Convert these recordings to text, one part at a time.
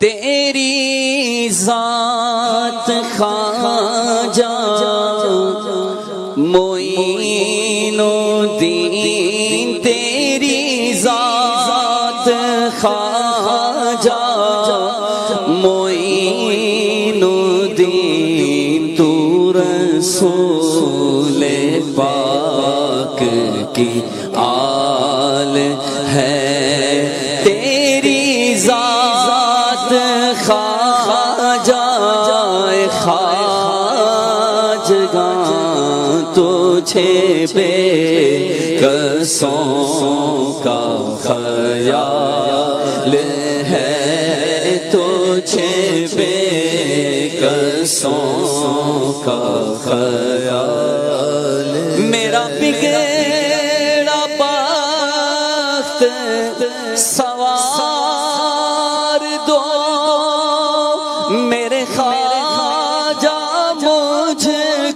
تیری ذات خواجہ معین الدین، تیری ذات خواجہ معین الدین، تو رسول پاک کی آل ہے، تیری ذات خواجہ خواجگاں تجھے بے کسوں کا خیال ہے، تجھے بے کسوں کا خیال، میرا بگڑا بخت سوار دو، میرے خواجہ مجھ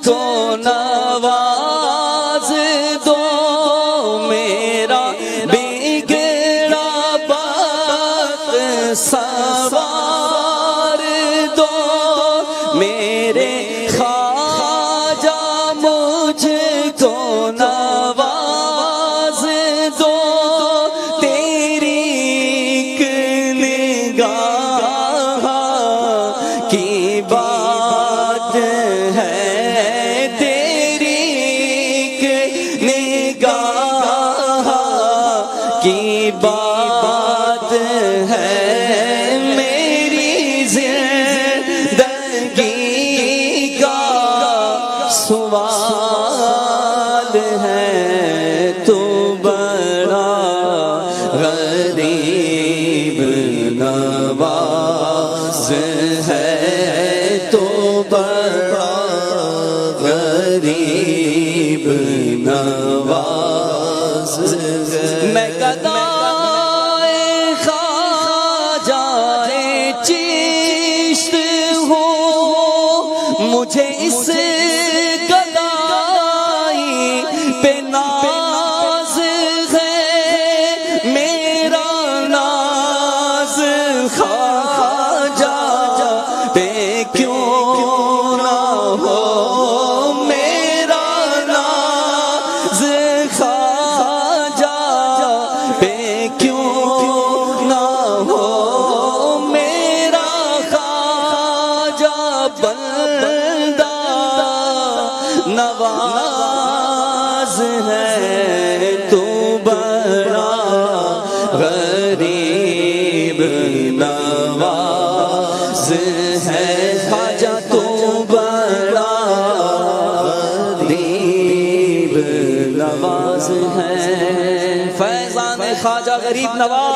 کو نواز دو، میرا بگڑا بخت سوار دو، میرے خواجہ مجھ کو نواز دو، تیری ایک نگاہ کی بات ہے، تیری ایک نگاہ کی بات ہے، میری زندگی کا سوال ہے، تو بڑا غریب نواز ہے، تو بڑا غریب نواز ہے، میں گدائے خواجہ چشت ہوں، مجھے اس گدائی پہ ناز ہے، میرا ناز خواجہ پہ کیوں نہ ہو، میرا ناز خواجہ پہ کیوں نہ ہو، میرا خواجہ بندہ نواز ہے، تو بڑا غریب نواز ہے، خواجہ تو بڑا غریب نواز ہے، فیضان خواجہ غریب نواز۔